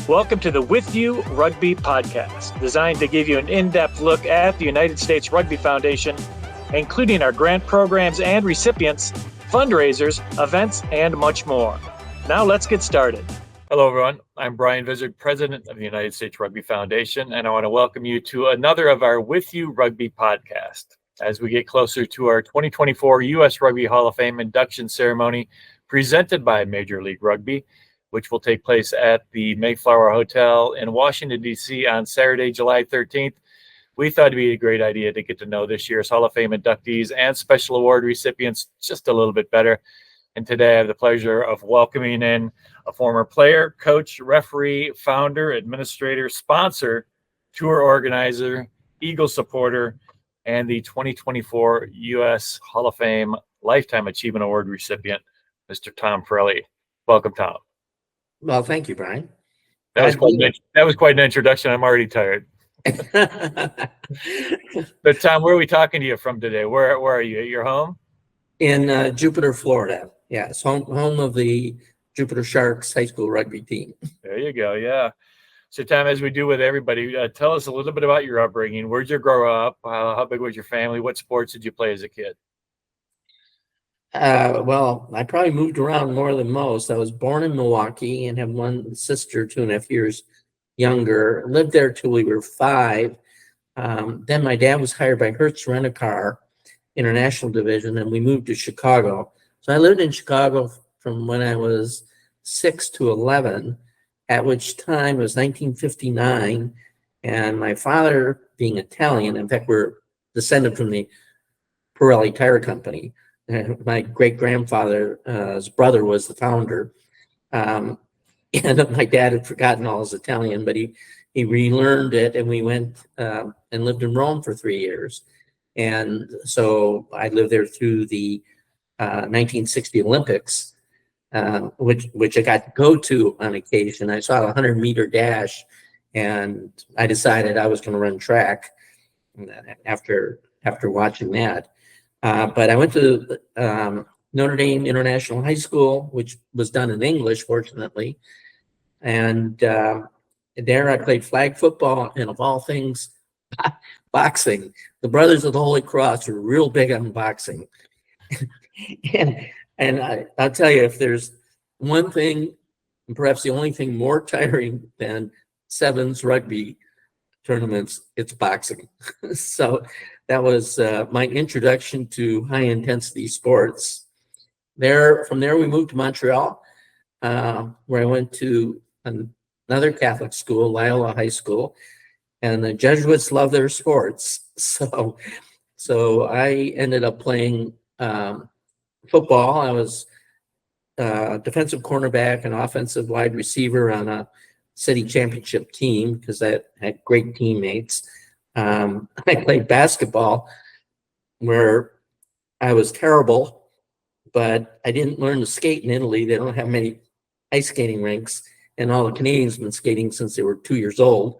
Welcome to the With You Rugby podcast, designed to give you an in-depth look at the United States Rugby Foundation, including our grant programs and recipients, fundraisers, events, and much more. Now let's get started. Hello, everyone. I'm Brian Vizard, president of the United States Rugby Foundation, and I want to welcome you to another of our With You Rugby podcast. As we get closer to our 2024 U.S. Rugby Hall of Fame induction ceremony presented by Major League Rugby, which will take place at the Mayflower Hotel in Washington, D.C. on Saturday, July 13th. We thought it'd be a great idea to get to know this year's Hall of Fame inductees and special award recipients just a little bit better. And today I have the pleasure of welcoming in a former player, coach, referee, founder, administrator, sponsor, tour organizer, Eagle supporter, and the 2024 U.S. Hall of Fame Lifetime Achievement Award recipient, Mr. Tom Pirelli. Welcome, Tom. Well, thank you, Brian. That was quite an introduction. I'm already tired. But Tom, where are we talking to you from today? Where are you? At your home? In Jupiter, Florida. Yes, home of the Jupiter Sharks high school rugby team. There you go. Yeah. So, Tom, as we do with everybody, tell us a little bit about your upbringing. Where'd you grow up? How big was your family? What sports did you play as a kid? Well, I probably moved around more than most. I was born in Milwaukee and have one sister, 2.5 years younger. Lived there till we were 5. Then my dad was hired by Hertz Rent-A-Car International Division, and we moved to Chicago. So I lived in Chicago from when I was 6 to 11, at which time it was 1959. And my father, being Italian, in fact, we're descended from the Pirelli Tire Company. My great-grandfather's brother was the founder. And my dad had forgotten all his Italian, but he relearned it, and we went and lived in Rome for 3 years. And so I lived there through the 1960 Olympics, which I got to go to on occasion. I saw a 100-meter dash, and I decided I was going to run track after watching that. But I went to Notre Dame International High School, which was done in English, fortunately. And there I played flag football and, of all things, boxing. The Brothers of the Holy Cross were real big on boxing. and I'll tell you, if there's one thing, and perhaps the only thing more tiring than sevens rugby tournaments, it's boxing. So that was my introduction to high-intensity sports. From there, we moved to Montreal, where I went to another Catholic school, Loyola High School, and the Jesuits love their sports. So I ended up playing football. I was defensive cornerback and offensive wide receiver on a city championship team because I had great teammates. I played basketball where I was terrible, but I didn't learn to skate in Italy. They don't have many ice skating rinks, and all the Canadians have been skating since they were 2 years old.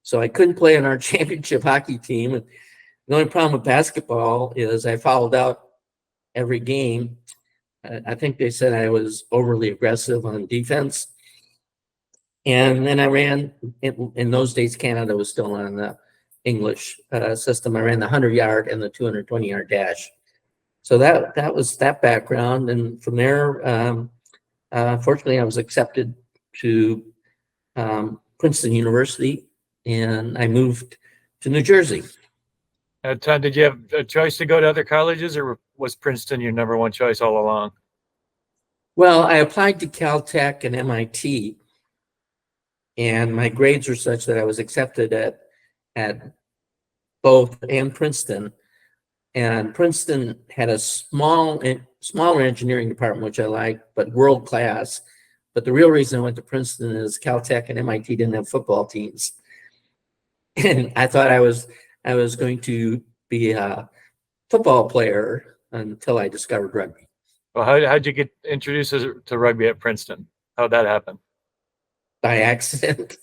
So I couldn't play on our championship hockey team. And the only problem with basketball is I fouled out every game. I think they said I was overly aggressive on defense. And then I ran, in those days, Canada was still on the English system. I ran the 100-yard and the 220-yard dash. So that was that background. And from there, fortunately, I was accepted to Princeton University, and I moved to New Jersey. Tom, did you have a choice to go to other colleges, or was Princeton your number one choice all along? Well, I applied to Caltech and MIT, and my grades were such that I was accepted at both and Princeton. And Princeton had a smaller engineering department, which I liked, but world class. But the real reason I went to Princeton is Caltech and MIT didn't have football teams. And I thought I was going to be a football player until I discovered rugby. Well, how'd you get introduced to rugby at Princeton? How'd that happen? By accident.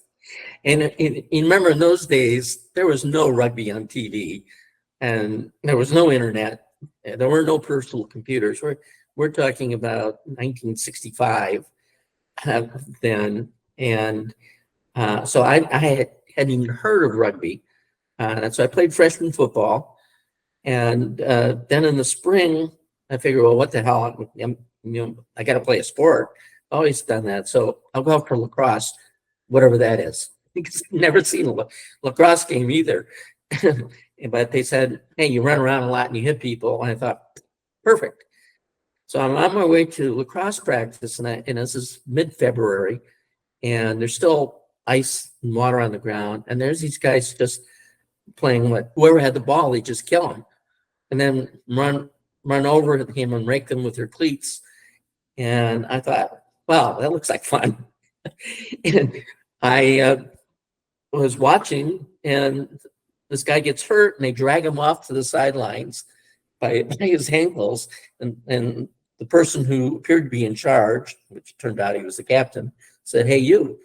And remember, in those days, there was no rugby on TV, and there was no internet. There were no personal computers. We're talking about 1965 then, and So I hadn't even heard of rugby. And so I played freshman football. And then in the spring, I figured, well, what the hell? I got to play a sport. I've always done that. So I'll go out for lacrosse, whatever that is. Because I've never seen a lacrosse game either. But they said, hey, you run around a lot and you hit people. And I thought, perfect. So I'm on my way to lacrosse practice, and this is mid-February, and there's still ice and water on the ground. And there's these guys just playing whoever had the ball, they just kill them. And then run over him and rake them with their cleats. And I thought, wow, that looks like fun. And I was watching, and this guy gets hurt, and they drag him off to the sidelines by his ankles. And the person who appeared to be in charge, which turned out he was the captain, said, hey, you.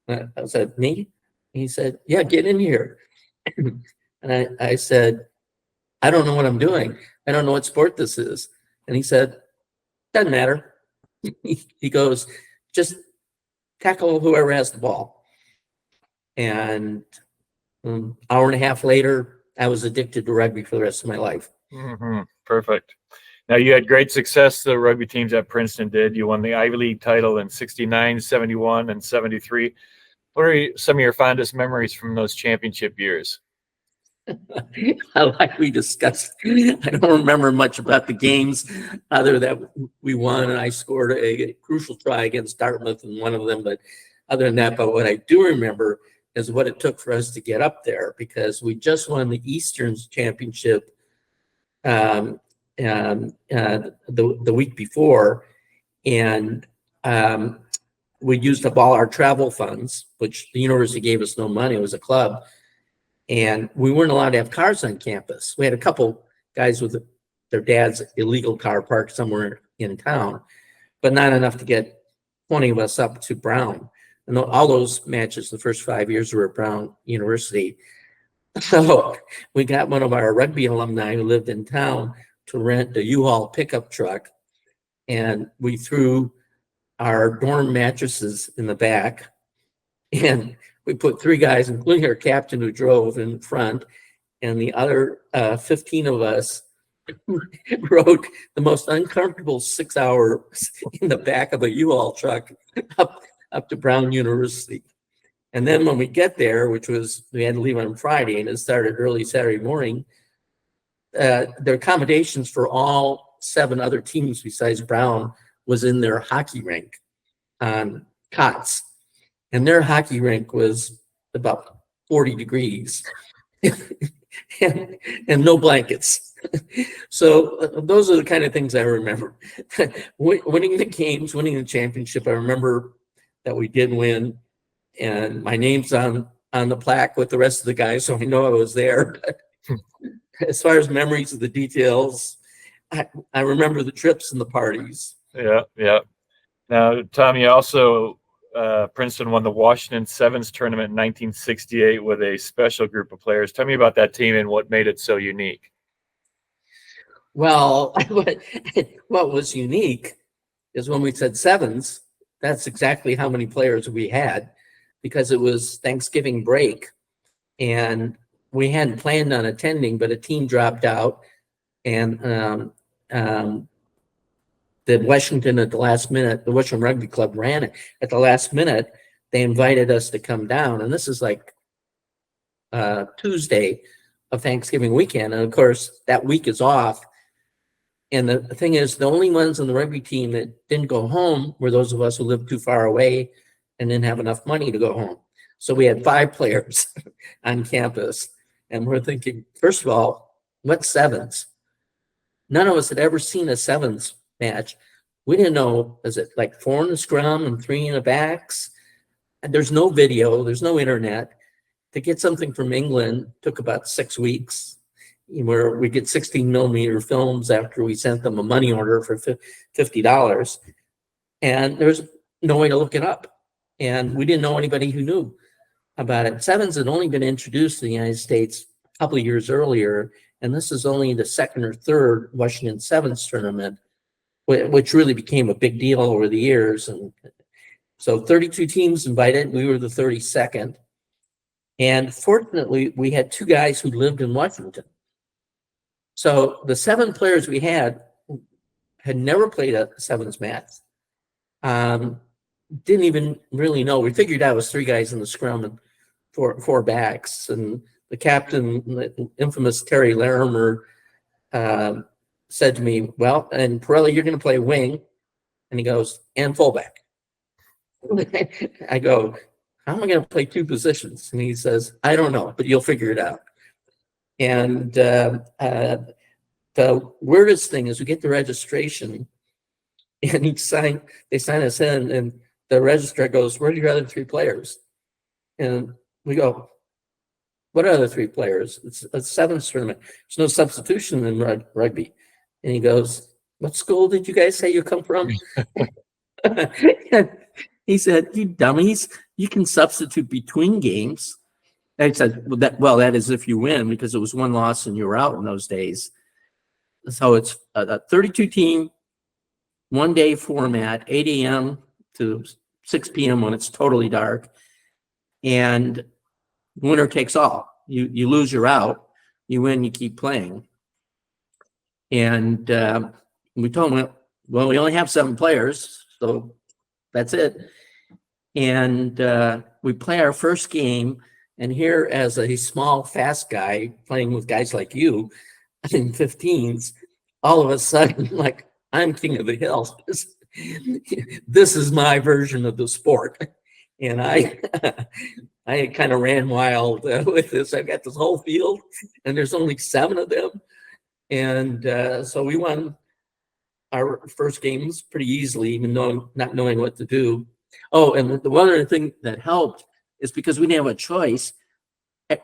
I said, me? He said, yeah, get in here. And I said, I don't know what I'm doing. I don't know what sport this is. And he said, doesn't matter. He goes, just tackle whoever has the ball. And an hour and a half later, I was addicted to rugby for the rest of my life. Mm-hmm. Perfect. Now, you had great success, the rugby teams at Princeton did. You won the Ivy League title in 69, 71, and 73. What are some of your fondest memories from those championship years? Like we discussed, I don't remember much about the games other than we won, and I scored a crucial try against Dartmouth in one of them. But other than that, but what I do remember is what it took for us to get up there, because we just won the Eastern Championship the week before, and we used up all our travel funds, which the university gave us no money. It was a club. And we weren't allowed to have cars on campus. We had a couple guys with their dad's illegal car parked somewhere in town, but not enough to get 20 of us up to Brown. And all those matches, the first 5 years, were at Brown University. So we got one of our rugby alumni who lived in town to rent a U-Haul pickup truck. And we threw our dorm mattresses in the back, and we put 3 guys, including our captain who drove, in front, and the other 15 of us rode the most uncomfortable 6 hours in the back of a U-Haul truck up to Brown University. And then when we get there, which was, we had to leave on Friday, and it started early Saturday morning, their accommodations for all 7 other teams besides Brown was in their hockey rink on cots. And their hockey rink was about 40 degrees and no blankets. So those are the kind of things I remember. Winning the games, winning the championship. I remember that we did win, and my name's on the plaque with the rest of the guys, so I know I was there. But as far as memories of the details, I remember the trips and the parties. Yeah. Now, Tom, you also Princeton won the Washington Sevens tournament in 1968 with a special group of players. Tell me about that team and what made it so unique. Well, what was unique is when we said sevens, that's exactly how many players we had, because it was Thanksgiving break, and we hadn't planned on attending, but a team dropped out, and the Washington at the last minute, the Washington Rugby Club ran it at the last minute. They invited us to come down, and this is like Tuesday of Thanksgiving weekend, and of course that week is off. And the thing is, the only ones on the rugby team that didn't go home were those of us who lived too far away and didn't have enough money to go home. So we had 5 players on campus, and we're thinking, first of all, what's sevens? None of us had ever seen a sevens match. We didn't know, is it like 4 in the scrum and 3 in the backs? And there's no video, there's no internet. To get something from England took about 6 weeks, where we get 16 millimeter films after we sent them a money order for $50. And there's no way to look it up. And we didn't know anybody who knew about it. Sevens had only been introduced to the United States a couple of years earlier, and this is only the 2nd or 3rd Washington Sevens tournament, which really became a big deal over the years. And So 32 teams invited. We were the 32nd. And fortunately, we had two guys who lived in Washington. So the 7 players we had never played a sevens match. Didn't even really know. We figured out it was 3 guys in the scrum and four backs. And the captain, the infamous Terry Larimer, said to me, well, and Pirelli, you're going to play wing. And he goes, and fullback. I go, how am I going to play 2 positions? And he says, I don't know, but you'll figure it out. And the weirdest thing is we get the registration, and they sign us in, and the registrar goes, where are your other 3 players? And we go, what other 3 players? It's a sevens tournament. There's no substitution in rugby. And he goes, what school did you guys say you come from? He said, you dummies, you can substitute between games. I said, well, that is if you win, because it was 1 loss and you were out in those days. So it's a 32 team, 1 day format, 8 a.m. to 6 p.m. when it's totally dark. And winner takes all. You lose, you're out. You win, you keep playing. And we told them, well, we only have 7 players, so that's it. And we play our first game, and here, as a small, fast guy playing with guys like you in 15s, all of a sudden, like, I'm king of the hill. This is my version of the sport. And I kind of ran wild with this. I've got this whole field, and there's only 7 of them. And so we won our first games pretty easily, even though not knowing what to do. Oh, and the one other thing that helped is because we didn't have a choice.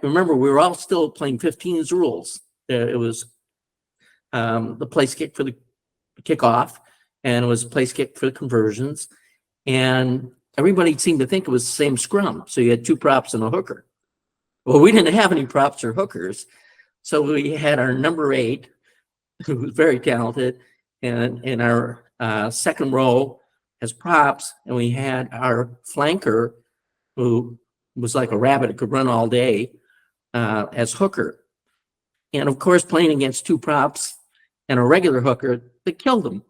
Remember, we were all still playing 15s rules. It was the place kick for the kickoff, and it was place kick for the conversions. And everybody seemed to think it was the same scrum. So you had 2 props and a hooker. Well, we didn't have any props or hookers. So we had our number 8, who was very talented, and in our second row as props, and we had our flanker, who was like a rabbit, could run all day, as hooker. And of course, playing against 2 props and a regular hooker, they killed them.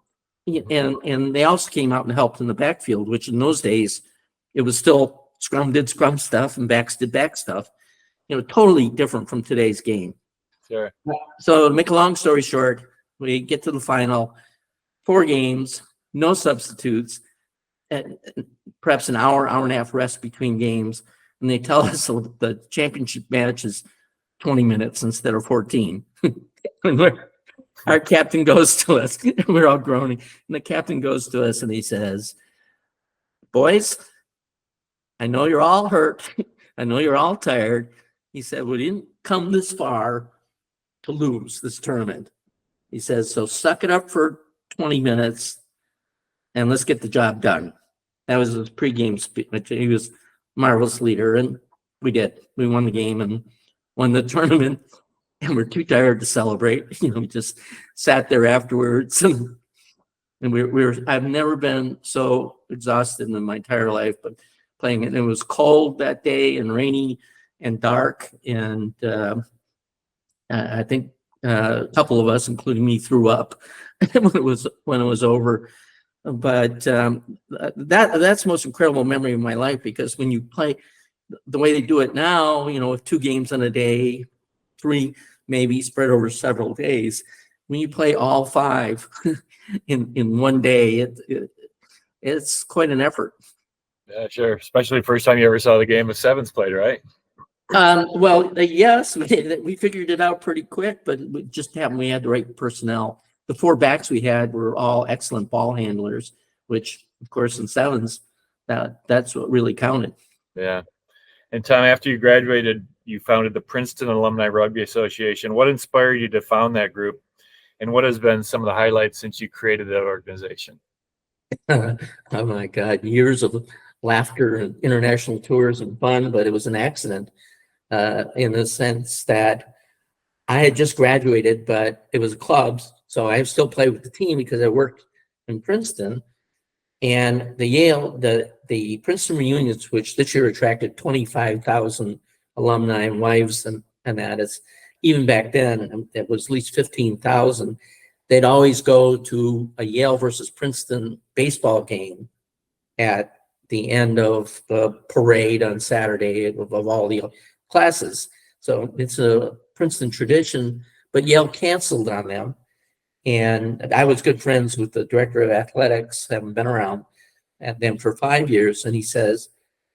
And they also came out and helped in the backfield, which in those days, it was still scrum did scrum stuff and backs did back stuff. Totally different from today's game. Sure. So to make a long story short, we get to the final, 4 games, no substitutes, and perhaps an hour and a half rest between games. And they tell us the championship match is 20 minutes instead of 14. Our captain goes to us, and we're all groaning. And the captain goes to us and he says, boys, I know you're all hurt. I know you're all tired. He said, we didn't come this far to lose this tournament. He says, so suck it up for 20 minutes and let's get the job done. That was his pregame speech. He was a marvelous leader, and we did. We won the game and won the tournament, and we're too tired to celebrate. We just sat there afterwards, and I've never been so exhausted in my entire life, but playing it. It was cold that day and rainy and dark, and I think a couple of us, including me, threw up when it was over. But that's the most incredible memory of my life, because when you play the way they do it now, with 2 games in a day, 3 maybe spread over several days, when you play all 5 in one day, it's quite an effort. Yeah, sure. Especially the first time you ever saw the game of sevens played, right? Yes, we figured it out pretty quick, but it just happened we had the right personnel. The 4 backs we had were all excellent ball handlers, which, of course, in sevens, that's what really counted. Yeah. And Tom, after you graduated, you founded the Princeton Alumni Rugby Association. What inspired you to found that group, and what has been some of the highlights since you created that organization? Oh my God, years of laughter and international tours and fun, but it was an accident in the sense that I had just graduated, but it was clubs. So I still played with the team because I worked in Princeton, and the the Princeton reunions, which this year attracted 25,000 alumni and wives, and that is, even back then, it was at least 15,000. They'd always go to a Yale versus Princeton baseball game at the end of the parade on Saturday of all the classes. So it's a Princeton tradition, but Yale canceled on them. And I was good friends with the director of athletics, having been around at them for 5 years. And he says,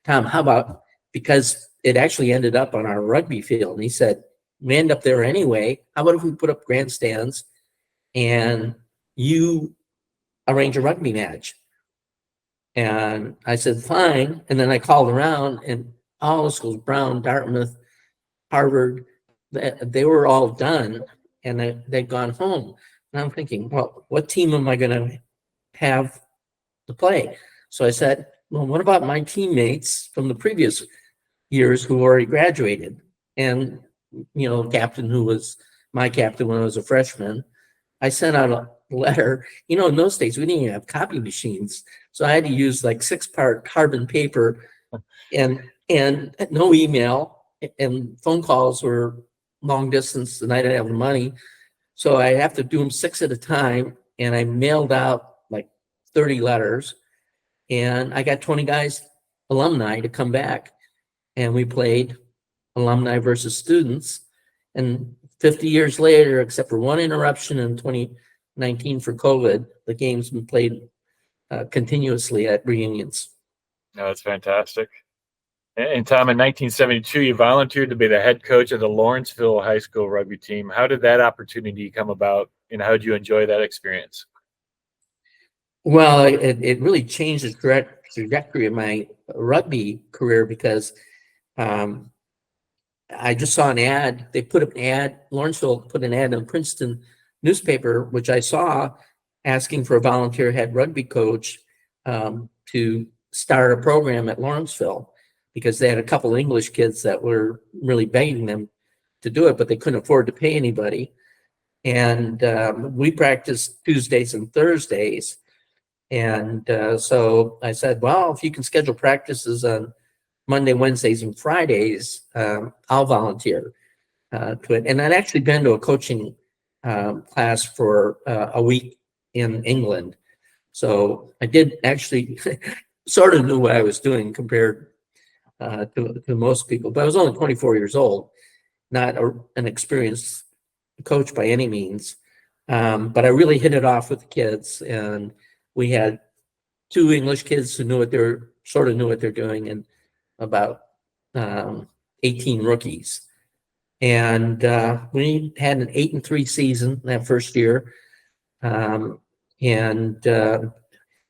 Tom, how about, because it actually ended up on our rugby field. And he said, we end up there anyway. How about if we put up grandstands and you arrange a rugby match? And I said, fine. And then I called around, and all the schools, Brown, Dartmouth, Harvard, they were all done, and they'd gone home. And I'm thinking, well, what team am I going to have to play? So I said, well, what about my teammates from the previous years who already graduated? And, you know, the captain who was my captain when I was a freshman, I sent out a letter. You know, in those days, we didn't even have copy machines. So I had to use like 6-part carbon paper and no email, and phone calls were long distance, and I didn't have the money. So I have to do them 6 at a time. And I mailed out like 30 letters, and I got 20 guys, alumni, to come back. And we played alumni versus students. And 50 years later, except for one interruption in 2019 for COVID, the game's been played continuously at reunions. No, that's fantastic. And Tom, in 1972, you volunteered to be the head coach of the Lawrenceville High School rugby team. How did that opportunity come about, and how did you enjoy that experience? Well, it really changed the trajectory of my rugby career, because I just saw an ad. They put an ad, Lawrenceville put an ad in Princeton newspaper, which I saw, asking for a volunteer head rugby coach to start a program at Lawrenceville, because they had a couple English kids that were really begging them to do it, but they couldn't afford to pay anybody. And we practiced Tuesdays and Thursdays. And so I said, well, if you can schedule practices on Monday, Wednesdays, and Fridays, I'll volunteer to it. And I'd actually been to a coaching class for a week in England. So I did actually sort of knew what I was doing compared to most people. But I was only 24 years old, not an experienced coach by any means. But I really hit it off with the kids. And we had 2 English kids who knew what they're doing, and about 18 rookies. And we had an 8-3 season that first year.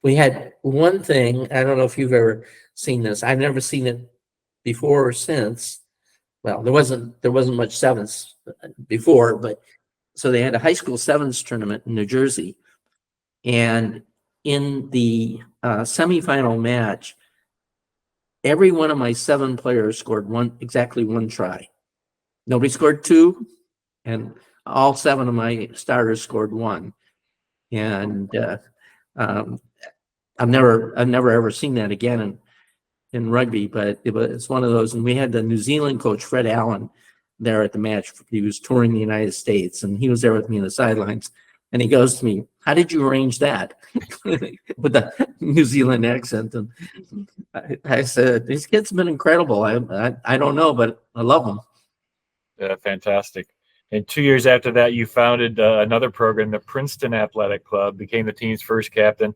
We had one thing, I don't know if you've ever seen this. I've never seen it before or since. Well, there wasn't much sevens before, but so they had a high school sevens tournament in New Jersey. And in the semifinal match, every one of my 7 players scored exactly one try. Nobody scored 2, and all 7 of my starters scored 1. And I've never ever seen that again in rugby, but it's one of those. And we had the New Zealand coach, Fred Allen, there at the match. He was touring the United States, and he was there with me in the sidelines. And he goes to me, how did you arrange that? With the New Zealand accent. And I said, these kids have been incredible. I don't know, but I love them. Yeah, fantastic. And 2 years after that, you founded another program, the Princeton Athletic Club, became the team's first captain.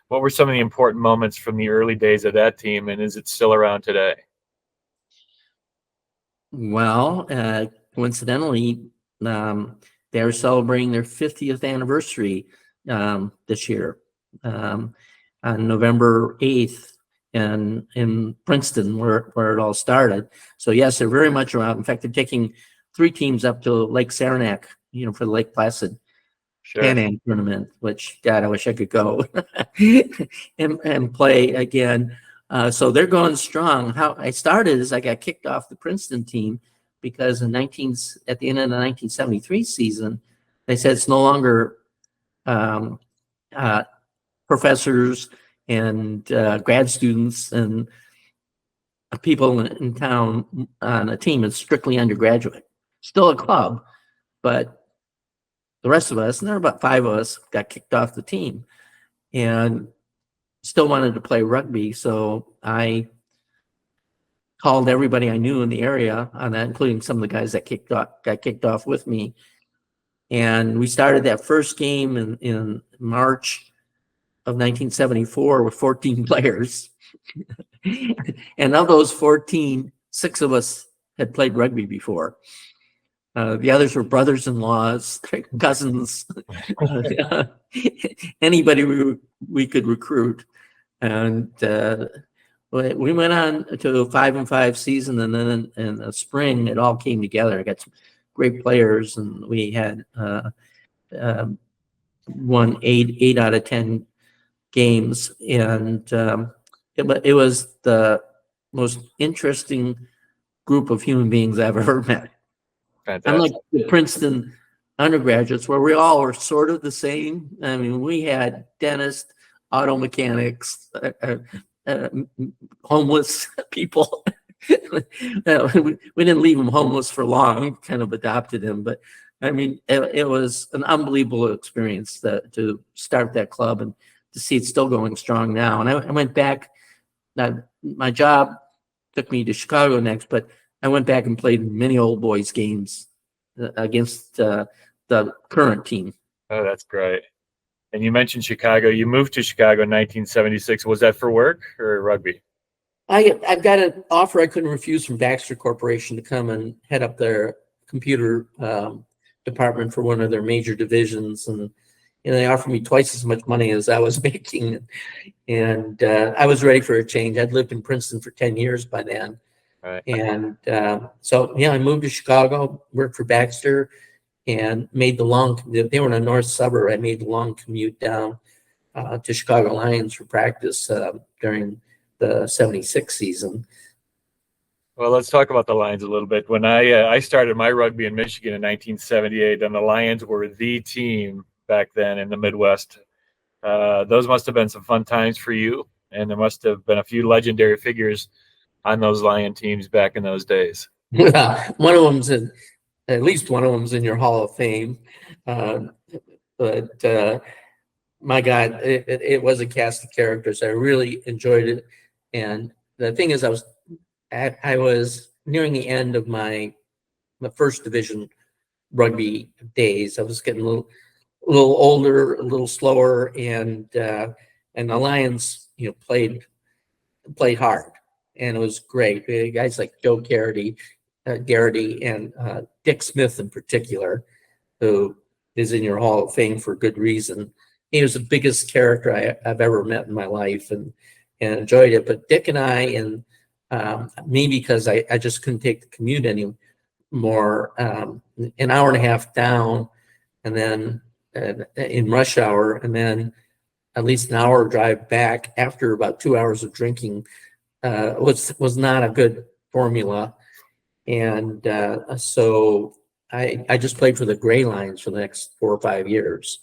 What were some of the important moments from the early days of that team, and is it still around today? Well, coincidentally, they're celebrating their 50th anniversary this year on November 8th in Princeton, where it all started. So yes, they're very much around. In fact, they're taking 3 teams up to Lake Saranac, for the Lake Placid Can-Am tournament, which, God, I wish I could go and play again. So they're going strong. How I started is I got kicked off the Princeton team because at the end of the 1973 season, they said it's no longer professors and grad students and people in town on a team that's strictly undergraduate. Still a club, but the rest of us, and there were about 5 of us, got kicked off the team and still wanted to play rugby. So I called everybody I knew in the area on that, including some of the guys that got kicked off with me. And we started that first game in March of 1974 with 14 players. And of those 14, 6 of us had played rugby before. The others were brothers-in-laws, cousins, anybody we could recruit. And we went on to a 5-5 season, and then in the spring, it all came together. I got some great players, and we had won 8 out of 10 games, and it was the most interesting group of human beings I've ever met. Fantastic. Unlike the Princeton undergraduates, where we all were sort of the same. I mean, we had dentists, auto mechanics, homeless people. We didn't leave them homeless for long, kind of adopted them. But I mean, it was an unbelievable experience to start that club and to see it still going strong now. And I went back. My job took me to Chicago next, but I went back and played many old boys games against the current team. Oh, that's great. And you mentioned Chicago. You moved to Chicago in 1976. Was that for work or rugby? I've got an offer I couldn't refuse from Baxter Corporation to come and head up their computer department for one of their major divisions. And they offered me twice as much money as I was making. And I was ready for a change. I'd lived in Princeton for 10 years by then. Right. And so I moved to Chicago, worked for Baxter, and made the long, they were in a north suburb. I made the long commute down to Chicago Lions for practice during the 76 season. Well, let's talk about the Lions a little bit. When I started my rugby in Michigan in 1978, and the Lions were the team back then in the Midwest. Those must have been some fun times for you, and there must have been a few legendary figures on those Lion teams back in those days. Well, at least one of them's in your Hall of Fame. But my God, it was a cast of characters. I really enjoyed it. And the thing is, I was nearing the end of my first division rugby days. I was getting a little older, a little slower, and the Lions, played hard, and it was great. Guys like Joe Garrity and Dick Smith in particular, who is in your Hall of Fame for good reason. He was the biggest character I've ever met in my life, and enjoyed it. But Dick and I, and me, because I just couldn't take the commute anymore, an hour and a half down, and then in rush hour, and then at least an hour drive back after about 2 hours of drinking was not a good formula. And so I just played for the Gray Lions for the next 4 or 5 years.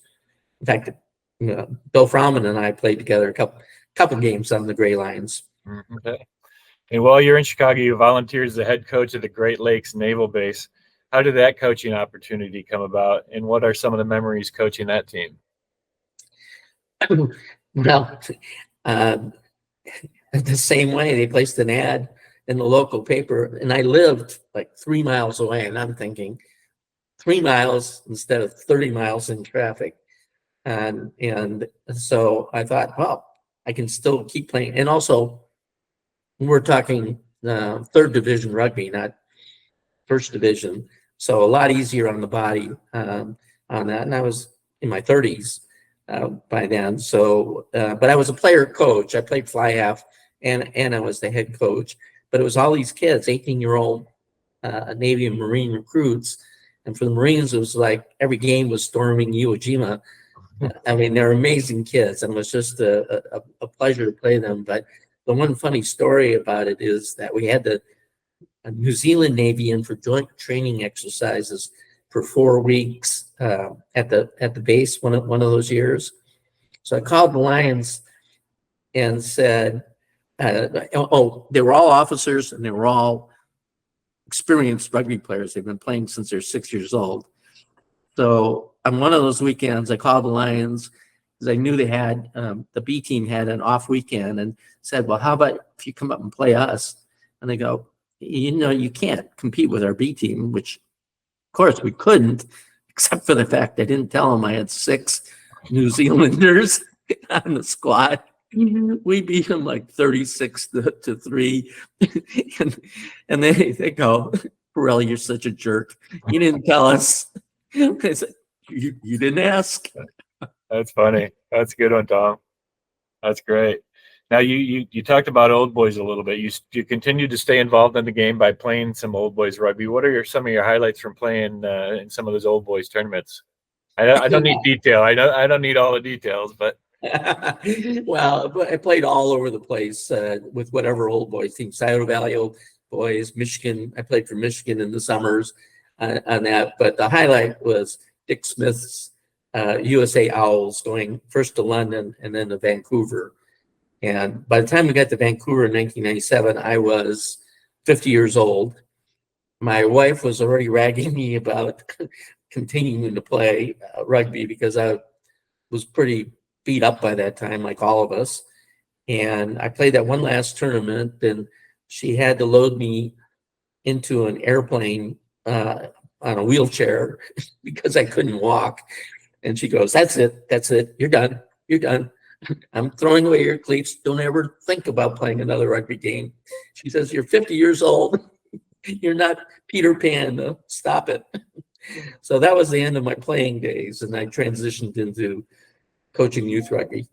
In fact, Bill Frauman and I played together a couple games on the Gray Lions. Okay. And while you're in Chicago, you volunteered as the head coach of the Great Lakes Naval Base. How did that coaching opportunity come about, and what are some of the memories coaching that team? Well, the same way, they placed an ad in the local paper, and I lived like 3 miles away, and I'm thinking 3 miles instead of 30 miles in traffic. And so I thought, well, I can still keep playing. And also, we're talking third division rugby, not first division. So a lot easier on the body on that. And I was in my 30s by then. So, but I was a player coach. I played fly half, and I was the head coach. But it was all these kids, 18-year-old Navy and Marine recruits. And for the Marines, it was like every game was storming Iwo Jima. I mean, they're amazing kids, and it was just a pleasure to play them. But the one funny story about it is that we had the New Zealand Navy in for joint training exercises for 4 weeks at the base one of those years. So I called the Lions and said, they were all officers and they were all experienced rugby players. They've been playing since they're 6 years old. So on one of those weekends, I called the Lions because I knew they had, the B team had an off weekend, and said, well, how about if you come up and play us? And they go, you can't compete with our B team, which of course we couldn't, except for the fact I didn't tell them I had 6 New Zealanders on the squad. We beat them like 36 to 3. and they go, Pirelli, you're such a jerk. You didn't tell us. I said, you didn't ask. That's funny. That's a good one, Tom. That's great. Now you talked about old boys a little bit. You continue to stay involved in the game by playing some old boys rugby. What are some of your highlights from playing in some of those old boys tournaments? I don't need detail. I don't need all the details, but well, I played all over the place with whatever old boys team. Scioto Valley old boys, Michigan. I played for Michigan in the summers on that. But the highlight was Dick Smith's USA Owls going first to London and then to Vancouver. And by the time we got to Vancouver in 1997, I was 50 years old. My wife was already ragging me about continuing to play rugby because I was pretty beat up by that time, like all of us. And I played that one last tournament, and she had to load me into an airplane on a wheelchair because I couldn't walk. And she goes, that's it. You're done. I'm throwing away your cleats. Don't ever think about playing another rugby game. She says, you're 50 years old. You're not Peter Pan. Stop it. So that was the end of my playing days, and I transitioned into coaching youth rugby.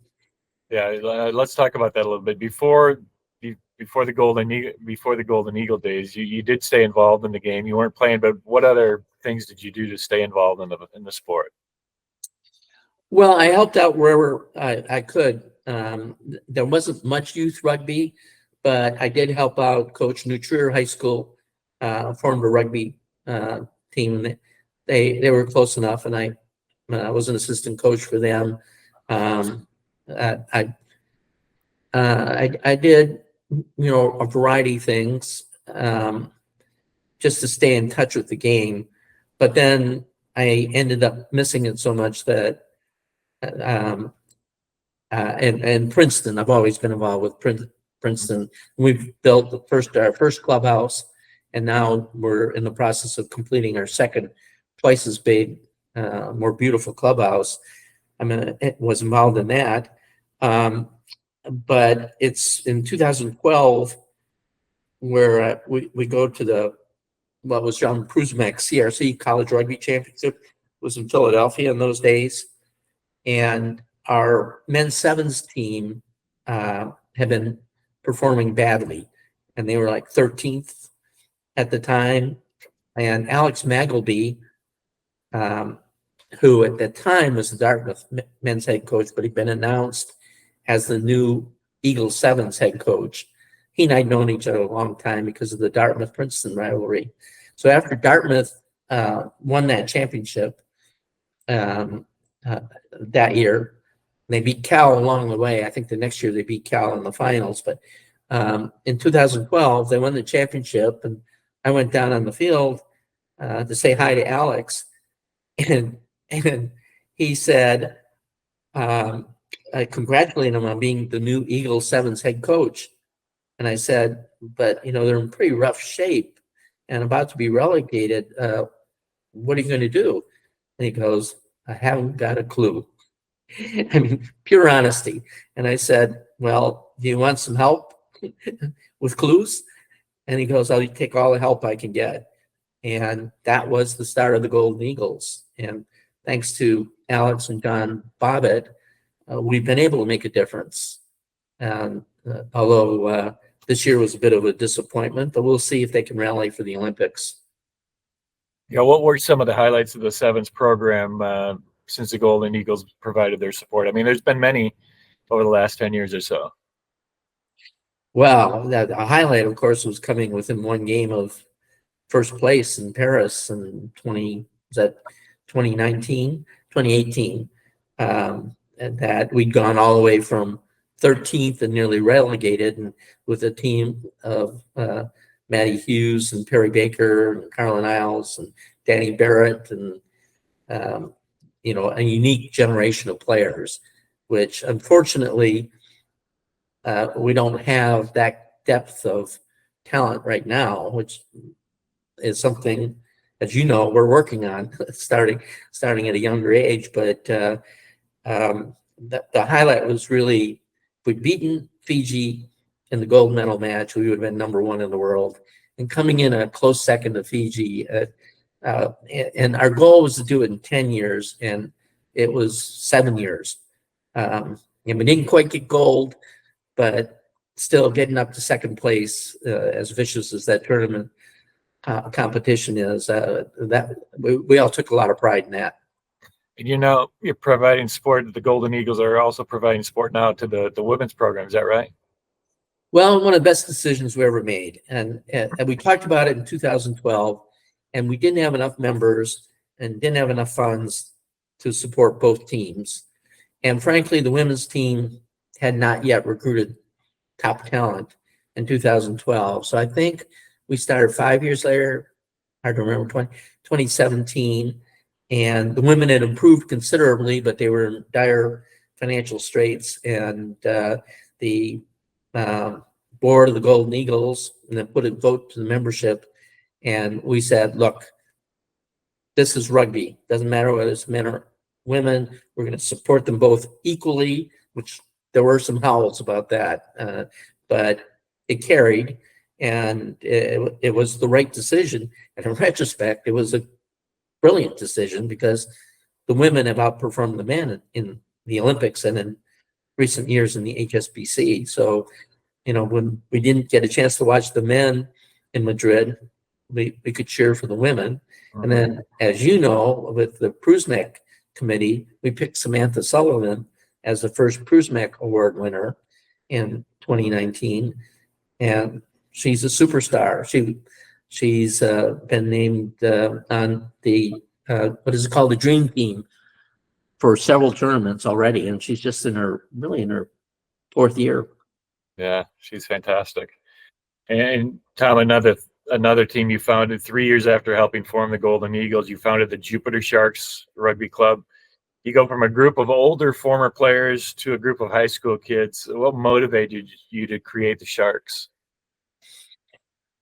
Yeah, let's talk about that a little bit. Before the Golden Eagle days, you did stay involved in the game. You weren't playing, but what other things did you do to stay involved in the sport? Well, I helped out wherever I could. There wasn't much youth rugby, but I did help out. Coach New Trier High School formed a rugby team. They were close enough, and I was an assistant coach for them. I did, a variety of things just to stay in touch with the game. But then I ended up missing it so much that and Princeton, I've always been involved with Princeton. We've built our first clubhouse, and now we're in the process of completing our second, twice as big, more beautiful clubhouse. It was involved in that. But it's in 2012 where we go to what was John Prusmack CRC College Rugby Championship. It was in Philadelphia in those days. And our men's sevens team had been performing badly, and they were like 13th at the time. And Alex Magleby, who at that time was the Dartmouth men's head coach, but he'd been announced as the new Eagle Sevens head coach. He and I had known each other a long time because of the Dartmouth-Princeton rivalry. So after Dartmouth won that championship that year, they beat Cal along the way. I think the next year they beat Cal in the finals. But in 2012, they won the championship, and I went down on the field to say hi to Alex, and he said, I congratulated him on being the new Eagle Sevens head coach. And I said, but they're in pretty rough shape and about to be relegated. What are you going to do? And he goes, I haven't got a clue. I mean, pure honesty. And I said, well, do you want some help with clues? And he goes, I'll take all the help I can get. And that was the start of the Golden Eagles. And thanks to Alex and John Bobbitt, we've been able to make a difference. Although this year was a bit of a disappointment, but we'll see if they can rally for the Olympics. Yeah, what were some of the highlights of the Sevens program since the Golden Eagles provided their support? I mean, there's been many over the last 10 years or so. Well, a highlight, of course, was coming within one game of first place in Paris in 2018, and that we'd gone all the way from 13th and nearly relegated, and with a team of Matty Hughes and Perry Baker and Carlin Isles and Danny Barrett and a unique generation of players, which unfortunately we don't have that depth of talent right now, which is something, as you know, we're working on starting at a younger age. But the highlight was really, if we'd beaten Fiji in the gold medal match, we would have been number one in the world. And coming in a close second to Fiji, and our goal was to do it in 10 years, and it was 7 years. And we didn't quite get gold, but still getting up to second place, as vicious as that tournament competition is, that we all took a lot of pride in that. And you're providing sport. The Golden Eagles are also providing sport now to the women's program. Is that right? Well, one of the best decisions we ever made. And we talked about it in 2012, and we didn't have enough members and didn't have enough funds to support both teams. And frankly, the women's team had not yet recruited top talent in 2012. So I think we started 5 years later, hard to remember, 2017, and the women had improved considerably, but they were in dire financial straits. And the board of the Golden Eagles and then put a vote to the membership, and we said, look, this is rugby. Doesn't matter whether it's men or women. We're going to support them both equally, which there were some howls about that, but it carried, and it was the right decision. And in retrospect, it was a brilliant decision because the women have outperformed the men in the Olympics and in recent years in the HSBC. So, when we didn't get a chance to watch the men in Madrid, we could cheer for the women. Mm-hmm. And then, as you know, with the Prusmack committee, we picked Samantha Sullivan as the first Prusmack Award winner in 2019. And she's a superstar. She's been named on the, what is it called, the Dream Team for several tournaments already. And she's just in her fourth year. Yeah, she's fantastic. And Tom, another team you founded 3 years after helping form the Golden Eagles, you founded the Jupiter Sharks Rugby Club. You go from a group of older former players to a group of high school kids. What motivated you to create the Sharks?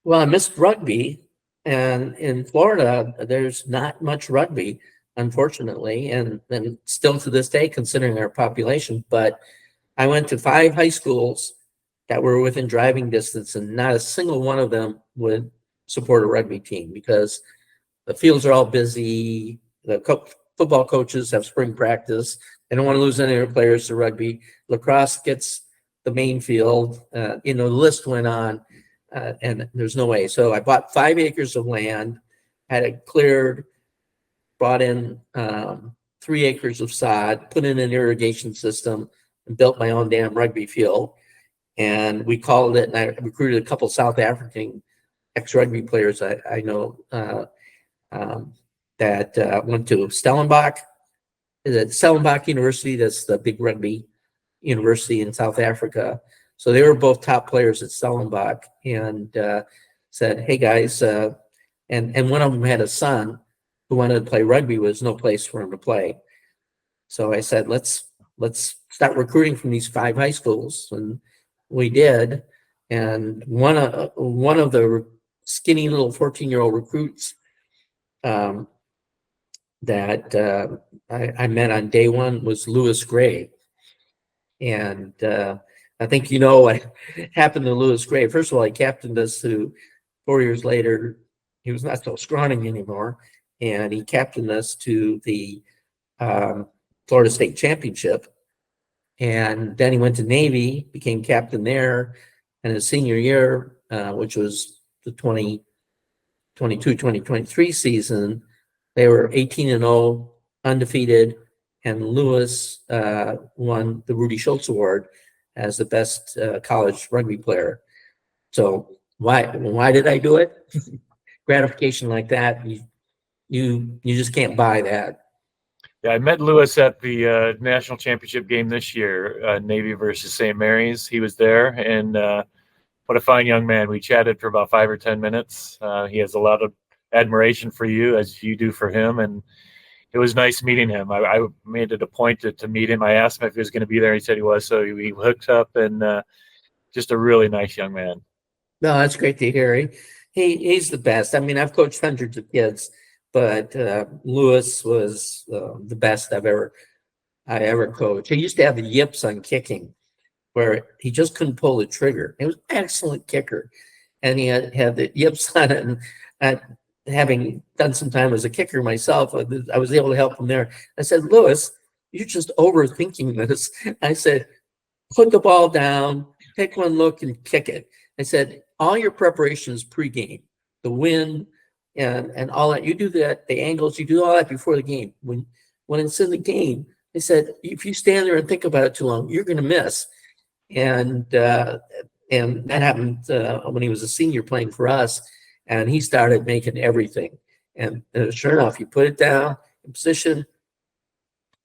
Well, I missed rugby, and in Florida, there's not much rugby, unfortunately, and still to this day, considering our population. But I went to 5 high schools that were within driving distance, and not a single one of them would support a rugby team because the fields are all busy. The football coaches have spring practice. They don't want to lose any of their players to rugby. Lacrosse gets the main field. The list went on, and there's no way. So I bought 5 acres of land, had it cleared, brought in 3 acres of sod, put in an irrigation system, and built my own damn rugby field. And we called it, and I recruited a couple South African ex-rugby players I know that went to Stellenbosch. At Stellenbosch University, that's the big rugby university in South Africa. So they were both top players at Stellenbosch, and said, hey guys, and one of them had a son who wanted to play rugby. Was no place for him to play. So I said, let's start recruiting from these 5 high schools, and we did. And one of the skinny little 14-year-old recruits that I met on day one was Lewis Gray. And I think what happened to Lewis Gray. First of all, he captained us to 4 years later. He was not so scrawny anymore, and he captained us to the Florida State Championship. And then he went to Navy, became captain there. And his senior year, which was the 2022-2023 season, they were 18-0, undefeated, and Lewis won the Rudy Schultz Award as the best college rugby player. So why did I do it? Gratification like that, you just can't buy that. Yeah, I met Lewis at the national championship game this year, Navy versus St. Mary's. He was there, and what a fine young man. We chatted for about 5 or 10 minutes. He has a lot of admiration for you, as you do for him, and it was nice meeting him. I made it a point to meet him. I asked him if he was going to be there. He said he was, so we hooked up, and just a really nice young man. No, that's great to hear. He's the best. I mean, I've coached hundreds of kids, but Lewis was the best I ever coached. He used to have the yips on kicking, where he just couldn't pull the trigger. He was an excellent kicker, and he had the yips on it. And having done some time as a kicker myself, I was able to help him there. I said, Lewis, you're just overthinking this. I said, put the ball down, take one look, and kick it. I said, all your preparation is pregame, the wind and all that. You do that, the angles, you do all that before the game. When it's in the game, they said, if you stand there and think about it too long, you're going to miss. And that happened when he was a senior playing for us, and he started making everything. And sure enough, you put it down in position,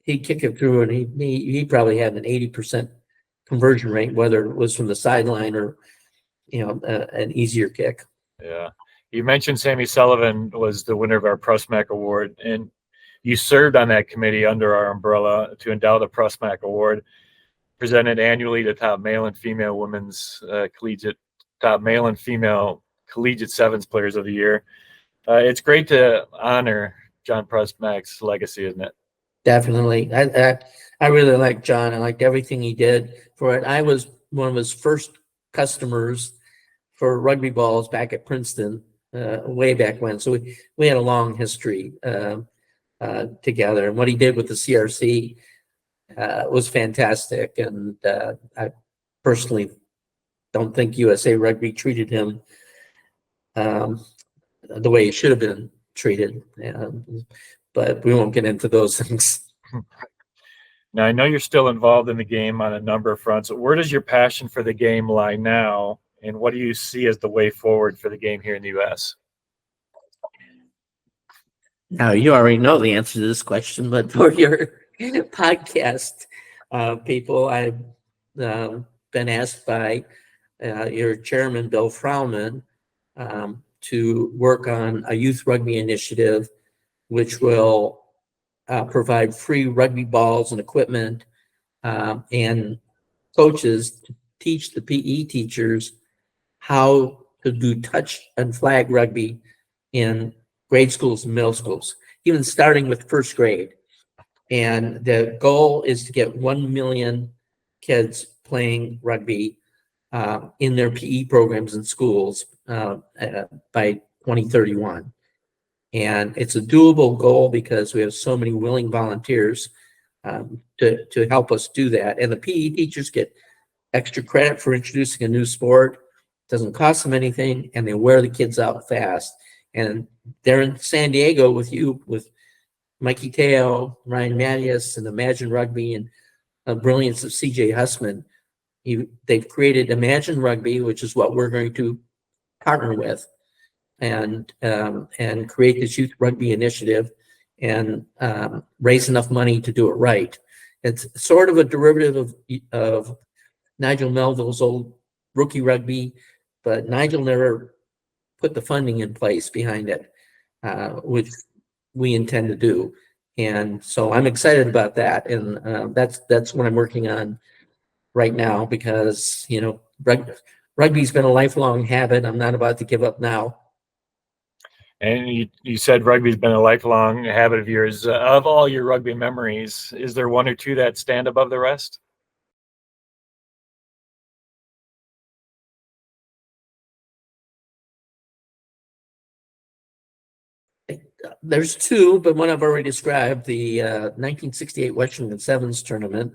he'd kick it through, and he probably had an 80% conversion rate, whether it was from the sideline or an easier kick. Yeah. You mentioned Sammy Sullivan was the winner of our Prusmack Award, and you served on that committee under our umbrella to endow the Prusmack Award, presented annually to top male and female women's top male and female collegiate sevens players of the year. It's great to honor John Prusmack's legacy, isn't it? Definitely. I really liked John. I liked everything he did for it. I was one of his first customers for rugby balls back at Princeton, way back when. So we had a long history together. And what he did with the CRC was fantastic. And I personally don't think USA Rugby treated him the way he should have been treated. But we won't get into those things. Now, I know you're still involved in the game on a number of fronts. Where does your passion for the game lie now, and what do you see as the way forward for the game here in the U.S.? Now, you already know the answer to this question, but for your podcast people, I've been asked by your chairman, Bill Frauman, to work on a youth rugby initiative, which will provide free rugby balls and equipment and coaches to teach the PE teachers how to do touch and flag rugby in grade schools and middle schools, even starting with first grade. And the goal is to get 1 million kids playing rugby in their PE programs in schools by 2031. And it's a doable goal because we have so many willing volunteers to help us do that. And the PE teachers get extra credit for introducing a new sport. It doesn't cost them anything, and they wear the kids out fast. And they're in San Diego with you, with Mikey Teo, Ryan Mattias, and Imagine Rugby, and the brilliance of CJ Hussman. They've created Imagine Rugby, which is what we're going to partner with, and create this youth rugby initiative and raise enough money to do it right. It's sort of a derivative of Nigel Melville's old rookie rugby, but Nigel never put the funding in place behind it, which we intend to do. And so I'm excited about that. And that's what I'm working on right now, because, rugby's been a lifelong habit. I'm not about to give up now. And you said rugby's been a lifelong habit of yours. Of all your rugby memories, is there one or two that stand above the rest? There's two, but one I've already described, the 1968 Washington Sevens tournament,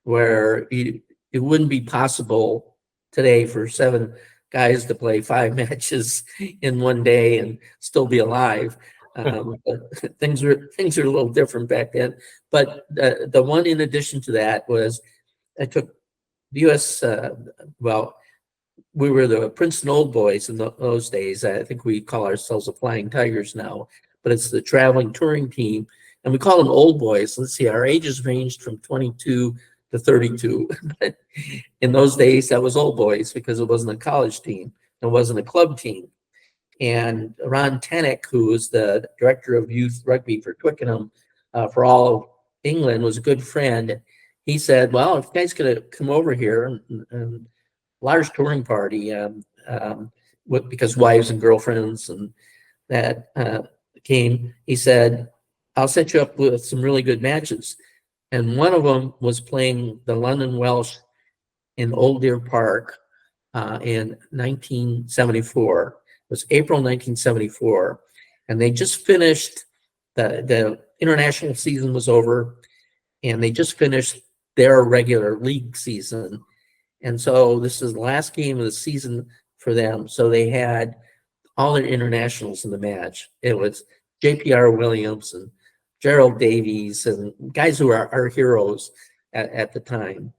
where it wouldn't be possible today for 7 guys to play 5 matches in one day and still be alive. But things are a little different back then. But the one in addition to that was, I took the U.S. We were the Princeton Old Boys in those days. I think we call ourselves the Flying Tigers now, but it's the traveling touring team. and we call them old boys. Let's see, our ages ranged from 22 to 32. But in those days, that was old boys because it wasn't a college team. It wasn't a club team. And Ron Tenick, who was the director of youth rugby for Twickenham for all of England, was a good friend. He said, well, if you guys could come over here, and large touring party, because wives and girlfriends and that came, he said, I'll set you up with some really good matches. And one of them was playing the London Welsh in Old Deer Park in 1974. It was April 1974. And they just finished, the international season was over, and they just finished their regular league season. And so this is the last game of the season for them. So they had all their internationals in the match. It was J.P.R. Williams and Gerald Davies and guys who are our heroes at the time.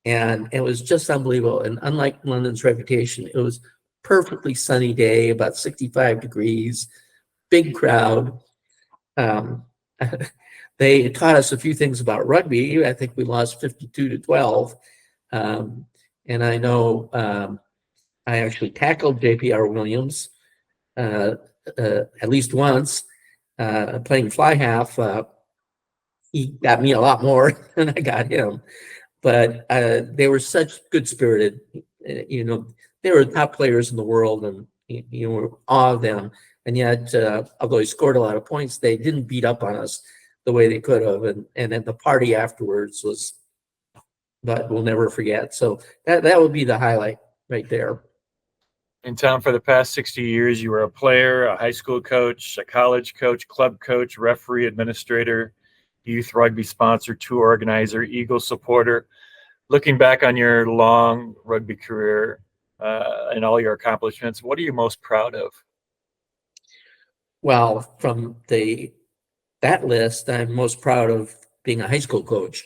And it was just unbelievable. And unlike London's reputation, it was perfectly sunny day, about 65 degrees, big crowd. They taught us a few things about rugby. I think we lost 52-12. And I know I actually tackled J.P.R. Williams at least once, playing fly half. He got me a lot more than I got him. But they were such good-spirited. They were the top players in the world, and you were awe of them. And yet, although he scored a lot of points, they didn't beat up on us the way they could have. And then the party afterwards was, but we'll never forget. So that would be the highlight right there. In Tom, for the past 60 years, you were a player, a high school coach, a college coach, club coach, referee, administrator, youth rugby sponsor, tour organizer, Eagle supporter. Looking back on your long rugby career and all your accomplishments, what are you most proud of? Well, from that list, I'm most proud of being a high school coach,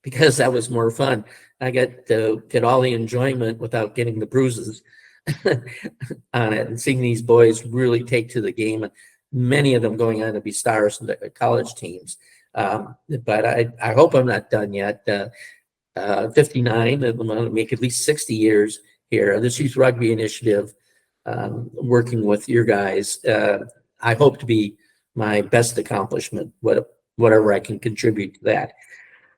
because that was more fun. I get to get all the enjoyment without getting the bruises on it, and seeing these boys really take to the game, and many of them going on to be stars in the college teams. But I hope I'm not done yet. 59, I'm going to make at least 60 years here. This Youth Rugby Initiative, working with your guys, I hope to be my best accomplishment, whatever I can contribute to that.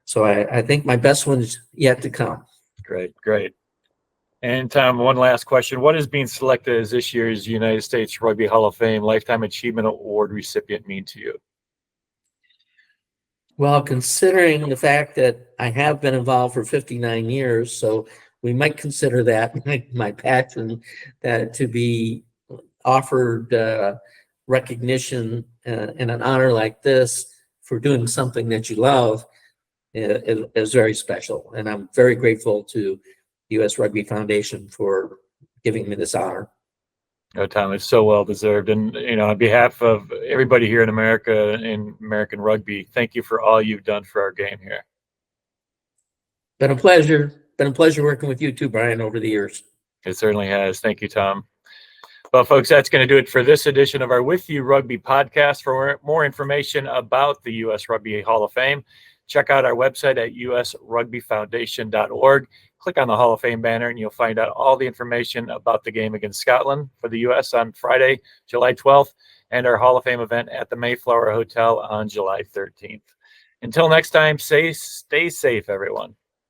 So I think my best one's yet to come. Great, great. And Tom, one last question. What is being selected as this year's United States Rugby Hall of Fame Lifetime Achievement Award recipient mean to you? Well, considering the fact that I have been involved for 59 years, so we might consider that my passion to be offered recognition and an honor like this for doing something that you love is very special. And I'm very grateful to U.S. Rugby Foundation for giving me this honor. Oh, Tom, it's so well deserved. And, on behalf of everybody here in America and American rugby, thank you for all you've done for our game here. Been a pleasure. Been a pleasure working with you too, Brian, over the years. It certainly has. Thank you, Tom. Well, folks, that's going to do it for this edition of our With You Rugby podcast. For more information about the U.S. Rugby Hall of Fame, check out our website at usrugbyfoundation.org. Click on the Hall of Fame banner, and you'll find out all the information about the game against Scotland for the U.S. on Friday, July 12th, and our Hall of Fame event at the Mayflower Hotel on July 13th. Until next time, stay safe, everyone.